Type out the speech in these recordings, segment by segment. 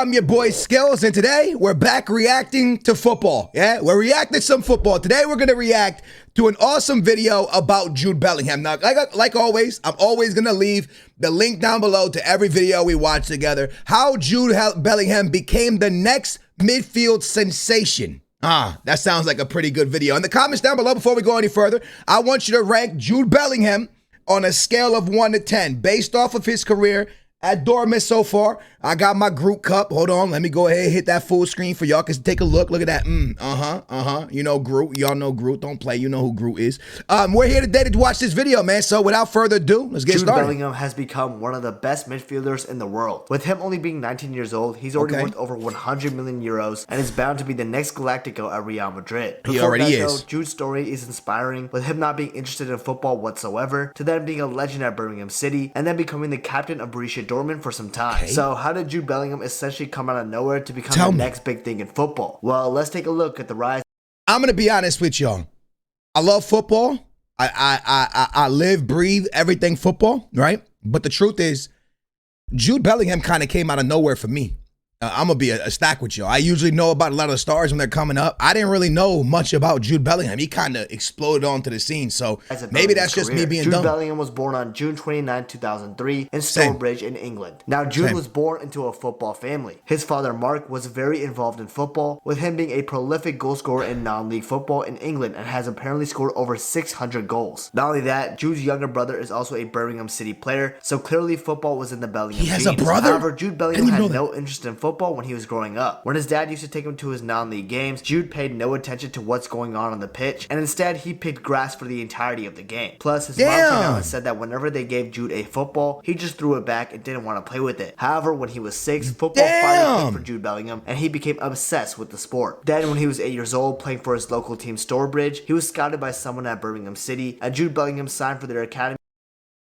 I'm your boy Skills, and today we're back reacting to football. Yeah, we're reacting to some football. Today we're going to react to an awesome video about Jude Bellingham. Now, like always, I'm always going to leave the link down below to every video we watch together. How Jude Bellingham became the next midfield sensation. That sounds like a pretty good video. In the comments down below, before we go any further, I want you to rank Jude Bellingham on a scale of 1 to 10 based off of his career at Dortmund so far. I got my Groot cup. Hold on. Let me go ahead and hit that full screen for y'all. Cause take a look. Look at that. You know Groot. Y'all know Groot. Don't play. You know who Groot is. We're here today to watch this video, man. So without further ado, let's get started. Jude Bellingham has become one of the best midfielders in the world. With him only being 19 years old, he's already worth over 100 million euros and is bound to be the next Galactico at Real Madrid. He already is. Jude's story is inspiring, with him not being interested in football whatsoever, to then being a legend at Birmingham City, and then becoming the captain of Borussia Dortmund for some time. So how did Jude Bellingham essentially come out of nowhere to become the next big thing in football? Well, let's take a look at the rise. I'm gonna be honest with y'all. I love football. I live, breathe everything football, right? But the truth is, Jude Bellingham kind of came out of nowhere for me. I'm going to be a stack with y'all. I usually know about a lot of the stars when they're coming up. I didn't really know much about Jude Bellingham. He kind of exploded onto the scene. So maybe that's just me being dumb. Jude Bellingham was born on June 29, 2003 in Stourbridge in England. Now, Jude was born into a football family. His father, Mark, was very involved in football, with him being a prolific goal scorer in non-league football in England and has apparently scored over 600 goals. Not only that, Jude's younger brother is also a Birmingham City player, so clearly football was in the Bellingham genes. He has a brother? However, Jude Bellingham had no interest in football when he was growing up. When his dad used to take him to his non-league games, Jude paid no attention to what's going on the pitch, and instead he picked grass for the entirety of the game. Plus, his mom came out and said that whenever they gave Jude a football, he just threw it back and didn't want to play with it. However, when he was 6, football finally clicked for Jude Bellingham, and he became obsessed with the sport. Then, when he was 8 years old, playing for his local team Stourbridge, he was scouted by someone at Birmingham City, and Jude Bellingham signed for their academy.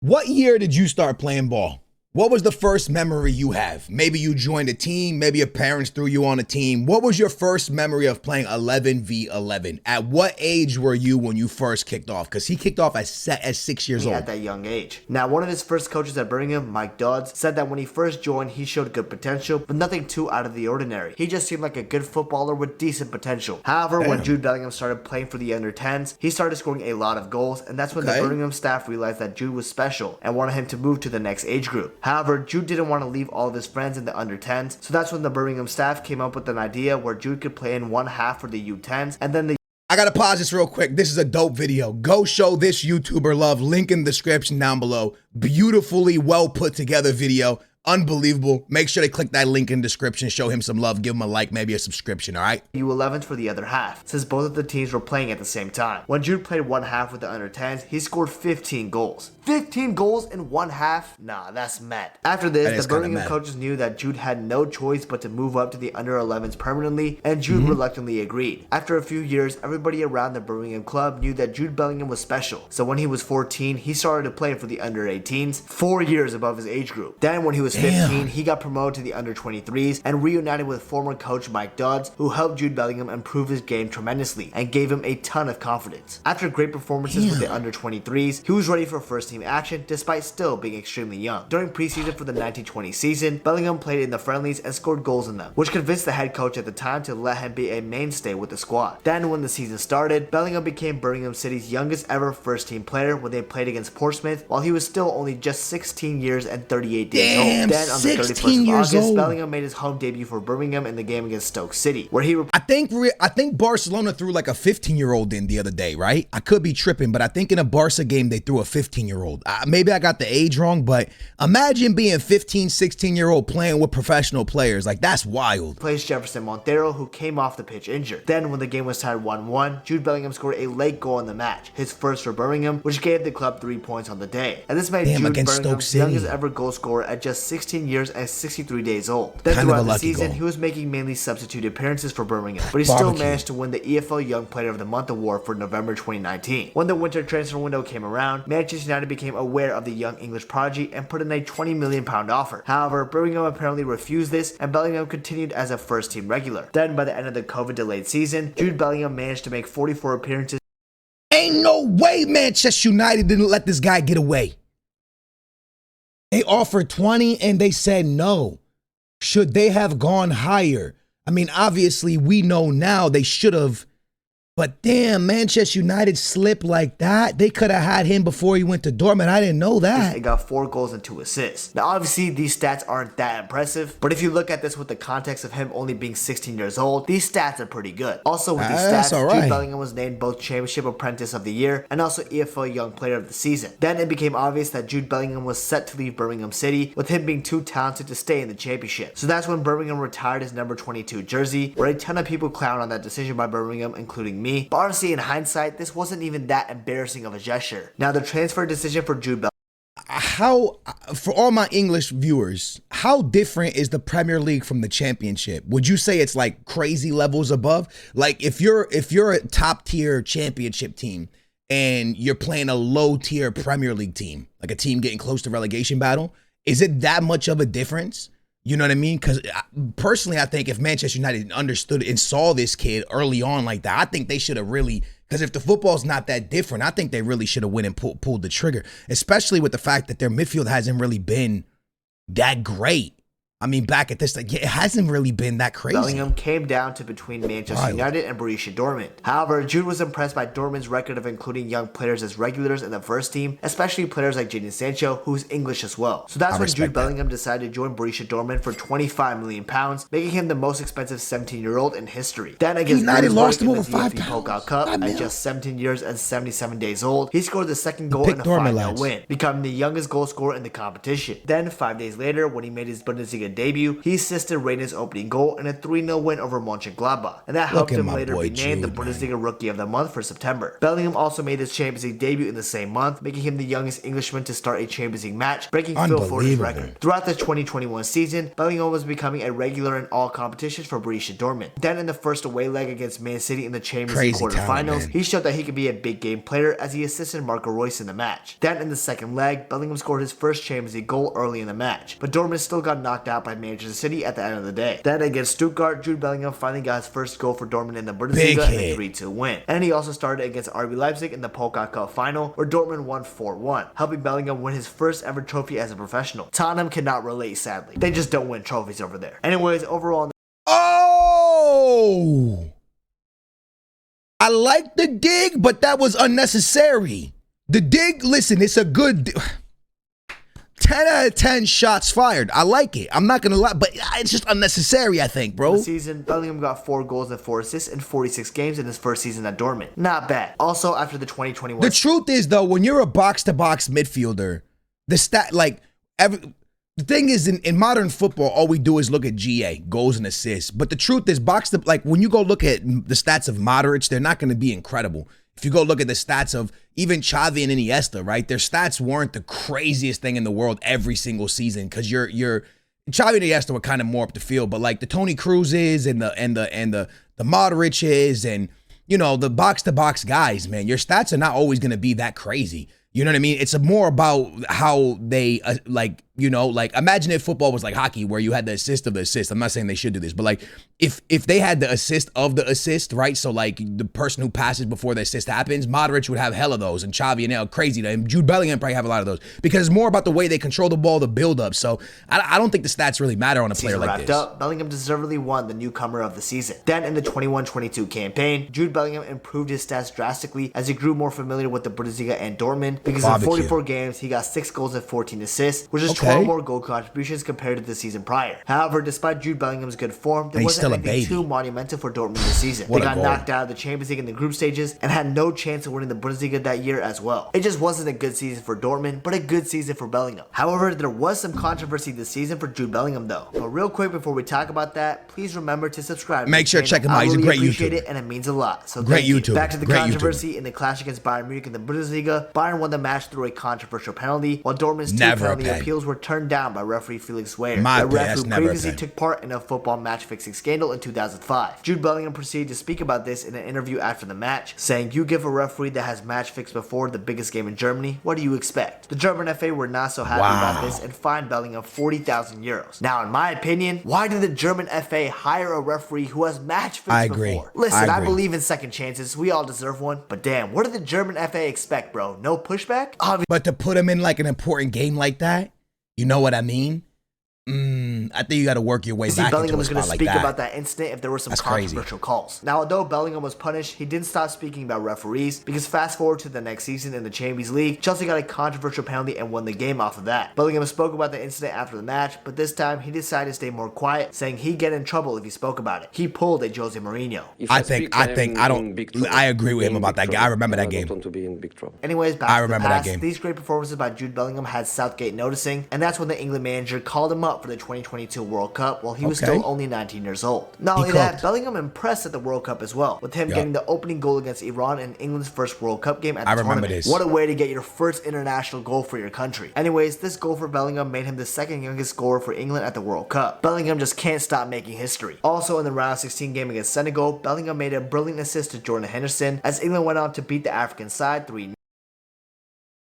What year did you start playing ball? What was the first memory you have? Maybe you joined a team. Maybe your parents threw you on a team. What was your first memory of playing 11v11? At what age were you when you first kicked off? Because he kicked off at 6 years old. At that young age. Now, one of his first coaches at Birmingham, Mike Dodds, said that when he first joined, he showed good potential, but nothing too out of the ordinary. He just seemed like a good footballer with decent potential. However, when Jude Bellingham started playing for the under-10s, he started scoring a lot of goals, and that's when the Birmingham staff realized that Jude was special and wanted him to move to the next age group. However, Jude didn't want to leave all of his friends in the under-10s, so that's when the Birmingham staff came up with an idea where Jude could play in one half for the U10s, and then I gotta pause this real quick. This is a dope video. Go show this YouTuber love. Link in the description down below. Beautifully well put together video. Unbelievable. Make sure to click that link in the description. Show him some love. Give him a like, maybe a subscription, all right? U11s for the other half, since both of the teams were playing at the same time. When Jude played one half with the under-10s, he scored 15 goals. 15 goals in one half? Nah, that's mad. After this, the Birmingham coaches knew that Jude had no choice but to move up to the under-11s permanently, and Jude reluctantly agreed. After a few years, everybody around the Birmingham club knew that Jude Bellingham was special, so when he was 14, he started to play for the under-18s, 4 years above his age group. Then when he was 15, he got promoted to the under-23s and reunited with former coach Mike Dodds, who helped Jude Bellingham improve his game tremendously and gave him a ton of confidence. After great performances with the under-23s, he was ready for first team action despite still being extremely young. During preseason for the 1920 season, Bellingham played in the friendlies and scored goals in them, which convinced the head coach at the time to let him be a mainstay with the squad. Then when the season started, Bellingham became Birmingham City's youngest ever first team player when they played against Portsmouth, while he was still only just 16 years and 38 days old. Then on the 31st of August, Bellingham made his home debut for Birmingham in the game against Stoke City, where he I think Barcelona threw like a 15-year-old in the other day, right? I could be tripping, but I think in a Barca game they threw a 15-year-old. Maybe I got the age wrong, but imagine being 15, 16-year-old playing with professional players. Like, that's wild. Plays Jefferson Montero, who came off the pitch injured. Then when the game was tied 1-1, Jude Bellingham scored a late goal in the match, his first for Birmingham, which gave the club 3 points on the day. And this made Jude Bellingham's youngest ever goal scorer at just 16 years and 63 days old. Then throughout the season, he was making mainly substitute appearances for Birmingham, but he still managed to win the EFL Young Player of the Month award for November 2019. When the winter transfer window came around, Manchester United became aware of the young English prodigy and put in a £20 million offer. However, Birmingham apparently refused this, and Bellingham continued as a first-team regular. Then, by the end of the COVID-delayed season, Jude Bellingham managed to make 44 appearances. Ain't no way Manchester United didn't let this guy get away. They offered 20 and they said no. Should they have gone higher? I mean, obviously, we know now they should have. But damn, Manchester United slipped like that. They could have had him before he went to Dortmund. I didn't know that. He got 4 goals and 2 assists. Now, obviously, these stats aren't that impressive, but if you look at this with the context of him only being 16 years old, these stats are pretty good. Also, with these stats, Jude Bellingham was named both Championship Apprentice of the Year and also EFL Young Player of the Season. Then it became obvious that Jude Bellingham was set to leave Birmingham City, with him being too talented to stay in the Championship. So that's when Birmingham retired his number 22 jersey, where a ton of people clown on that decision by Birmingham, including me. But honestly, in hindsight, this wasn't even that embarrassing of a gesture. Now, the transfer decision for Jude Bellingham. For all my English viewers, how different is the Premier League from the Championship? Would you say it's like crazy levels above? Like if you're a top tier Championship team and you're playing a low tier Premier League team, like a team getting close to relegation battle, is it that much of a difference? You know what I mean? Because personally, I think if Manchester United understood and saw this kid early on like that, I think they should have really, because if the football's not that different, I think they really should have went and pulled the trigger, especially with the fact that their midfield hasn't really been that great. I mean, back at this, it hasn't really been that crazy. Bellingham came down to between Manchester United and Borussia Dortmund. However, Jude was impressed by Dortmund's record of including young players as regulars in the first team, especially players like Jadon Sancho, who's English as well. So that's when Jude Bellingham decided to join Borussia Dortmund for £25 million, making him the most expensive 17-year-old in history. Then against United lost him over DFB Pokal Cup at just 17 years and 77 days old, he scored the second goal in a 5-0 win, becoming the youngest goal scorer in the competition. Then 5 days later, when he made his Bundesliga debut, he assisted Reyna's opening goal in a 3-0 win over Mönchengladbach, and that helped him later be named the Bundesliga Rookie of the Month for September. Bellingham also made his Champions League debut in the same month, making him the youngest Englishman to start a Champions League match, breaking Phil Foden's record. Throughout the 2021 season, Bellingham was becoming a regular in all competitions for Borussia Dortmund. Then in the first away leg against Man City in the Champions League quarterfinals, he showed that he could be a big game player as he assisted Marco Reus in the match. Then in the second leg, Bellingham scored his first Champions League goal early in the match, but Dortmund still got knocked out by Manchester City at the end of the day. Then against Stuttgart, Jude Bellingham finally got his first goal for Dortmund in the Bundesliga in a 3-2 win. And he also started against RB Leipzig in the Pokal Cup final, where Dortmund won 4-1, helping Bellingham win his first ever trophy as a professional. Tottenham cannot relate, sadly. They just don't win trophies over there. Anyways, overall... Oh! I like the dig, but that was unnecessary. The dig, listen, it's a good... 10 out of 10 shots fired. I like it. I'm not going to lie, but it's just unnecessary, I think, bro. This season, Bellingham got 4 goals and 4 assists in 46 games in his first season at Dortmund. Not bad. Also, after the 2021... The truth is, though, when you're a box-to-box midfielder, the thing is, in modern football, all we do is look at GA, goals and assists. But the truth is, when you go look at the stats of Modric, they're not going to be incredible. If you go look at the stats of even Xavi and Iniesta, right? Their stats weren't the craziest thing in the world every single season, because you're Xavi and Iniesta were kind of more up the field, but like the Toni Krooses and the Modric's and, you know, the box to box guys, man, your stats are not always going to be that crazy. You know what I mean? It's more about how they imagine if football was like hockey, where you had the assist of the assist. I'm not saying they should do this, but like if they had the assist of the assist, right? So like the person who passes before the assist happens, Modric would have hell of those, and Xavi and crazy. And Jude Bellingham probably have a lot of those, because it's more about the way they control the ball, the build up. So I don't think the stats really matter on a player like this. Up, Bellingham deservedly won the newcomer of the season. Then in the 21-22 campaign, Jude Bellingham improved his stats drastically as he grew more familiar with the Bundesliga and Dortmund, because in 44 games, he got 6 goals and 14 assists, which is 12 more goal contributions compared to the season prior. However, despite Jude Bellingham's good form, there wasn't anything too monumental for Dortmund this season. They got knocked out of the Champions League in the group stages and had no chance of winning the Bundesliga that year as well. It just wasn't a good season for Dortmund, but a good season for Bellingham. However, there was some controversy this season for Jude Bellingham though. But real quick before we talk about that, please remember to subscribe. Make sure to check him out. He's a great YouTuber. I appreciate it, and it means a lot. So great YouTuber. Back to the controversy in the clash against Bayern Munich in the Bundesliga. Bayern won the match through a controversial penalty, while Dortmund's 2 penalty appeals were turned down by referee Felix Weyer, the ref who previously took part in a football match-fixing scandal in 2005. Jude Bellingham proceeded to speak about this in an interview after the match, saying, "You give a referee that has match-fixed before the biggest game in Germany, what do you expect?" The German FA were not so happy about this and fined Bellingham 40,000 euros. Now, in my opinion, why did the German FA hire a referee who has match-fixed before? Listen, I believe in second chances. We all deserve one. But damn, what did the German FA expect, bro? No pushback? But to put him in like an important game like that, you know what I mean? I think you got to work your way back Bellingham into a was going spot to like speak that. about that incident if there were some controversial calls. Now, although Bellingham was punished, he didn't stop speaking about referees, because fast forward to the next season in the Champions League, Chelsea got a controversial penalty and won the game off of that. Bellingham spoke about the incident after the match, but this time he decided to stay more quiet, saying he'd get in trouble if he spoke about it. He pulled a Jose Mourinho. I agree with him about that game. I remember that game. Anyways, back to the past. These great performances by Jude Bellingham had Southgate noticing, and that's when the England manager called him up for the 2022 World Cup while he was still only 19 years old. Not only that, Bellingham impressed at the World Cup as well, with him getting the opening goal against Iran in England's first World Cup game at the tournament. What a way to get your first international goal for your country. Anyways, this goal for Bellingham made him the second youngest scorer for England at the World Cup. Bellingham just can't stop making history. Also, in the round of 16 game against Senegal, Bellingham made a brilliant assist to Jordan Henderson as England went on to beat the African side 3-0.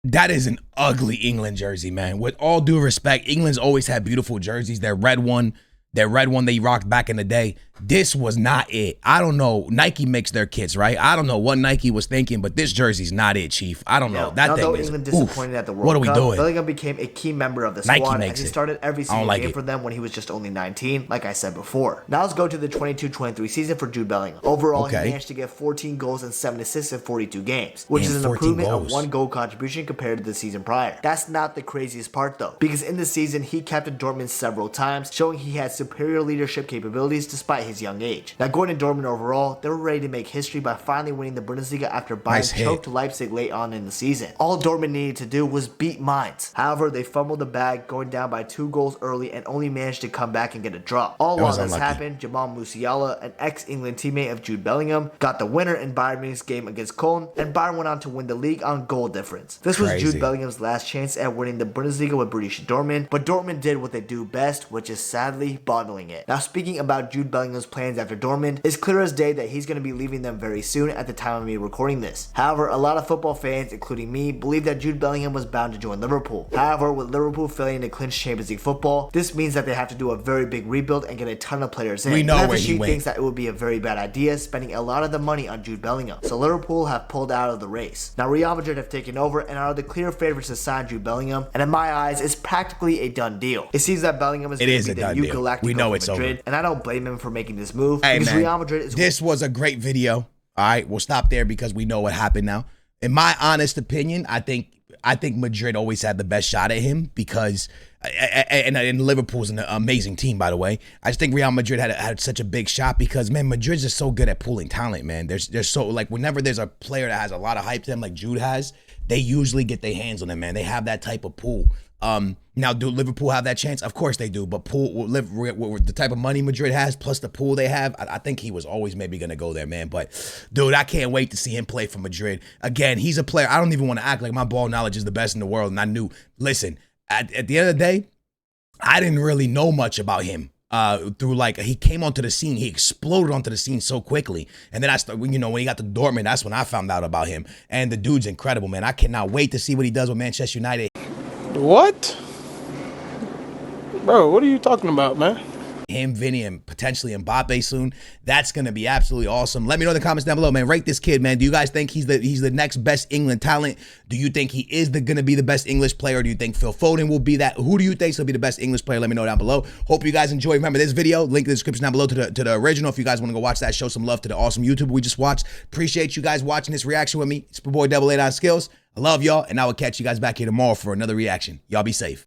That is an ugly England jersey, man. With all due respect, England's always had beautiful jerseys. Their red one they rocked back in the day. This was not it. I don't know. Nike makes their kits, right? I don't know what Nike was thinking, but this jersey's not it, Chief. I don't know. That thing is, England disappointed at the World Cup, what are we doing? Bellingham became a key member of the squad as he started every single game for them when he was just only 19, like I said before. Now let's go to the 22-23 season for Jude Bellingham. Overall, he managed to get 14 goals and 7 assists in 42 games, which is an improvement of 1 goal contribution compared to the season prior. That's not the craziest part though, because in the season, he captained Dortmund several times, showing he had superior leadership capabilities despite his young age. Now going to Dortmund overall, they were ready to make history by finally winning the Bundesliga after Bayern choked Leipzig late on in the season. All Dortmund needed to do was beat Mainz. However, they fumbled the bag, going down by 2 goals early and only managed to come back and get a draw. All while this happened, Jamal Musiala, an ex-England teammate of Jude Bellingham, got the winner in Bayern Munich's game against Köln, and Bayern went on to win the league on goal difference. This was Jude Bellingham's last chance at winning the Bundesliga with Borussia Dortmund, but Dortmund did what they do best, which is sadly bottling it. Now speaking about Jude Bellingham's plans after Dortmund, it's clear as day that he's going to be leaving them very soon at the time of me recording this. However, a lot of football fans, including me, believe that Jude Bellingham was bound to join Liverpool. However, with Liverpool failing to clinch Champions League football, this means that they have to do a very big rebuild and get a ton of players in. We know where he thinks that it would be a very bad idea spending a lot of the money on Jude Bellingham, so Liverpool have pulled out of the race. Now Real Madrid have taken over and are the clear favorites to sign Jude Bellingham, and in my eyes, it's practically a done deal. It seems that Bellingham is going to be the new Galactico for Madrid, and I don't blame him for making this move, because Real Madrid is... This was a great video. All right, we'll stop there because we know what happened now. In my honest opinion, I think Madrid always had the best shot at him because, and Liverpool's an amazing team, by the way. I just think Real Madrid had such a big shot because, man, Madrid's just so good at pooling talent, man. They're so, like, whenever there's a player that has a lot of hype to them, like Jude has, they usually get their hands on him, man. They have that type of pool. Now, do Liverpool have that chance? Of course they do. But the type of money Madrid has, plus the pool they have, I think he was always maybe going to go there, man. But, dude, I can't wait to see him play for Madrid. Again, he's a player. I don't even want to act like my ball knowledge is the best in the world. And I knew, listen, at the end of the day, I didn't really know much about him. He came onto the scene, he exploded onto the scene so quickly, and then when he got to Dortmund, that's when I found out about him. And the dude's incredible, man. I cannot wait to see what he does with Manchester United. What? Bro, what are you talking about, man? Him, Vinny, and potentially Mbappe soon. That's going to be absolutely awesome. Let me know in the comments down below, man. Rate this kid, man. Do you guys think he's the next best England talent? Do you think he is going to be the best English player? Or do you think Phil Foden will be that? Who do you think will be the best English player? Let me know down below. Hope you guys enjoy. Remember this video, link in the description down below to the original. If you guys want to go watch that, show some love to the awesome YouTuber we just watched. Appreciate you guys watching this reaction with me. It's my boy Double 8 on Skills. I love y'all, and I will catch you guys back here tomorrow for another reaction. Y'all be safe.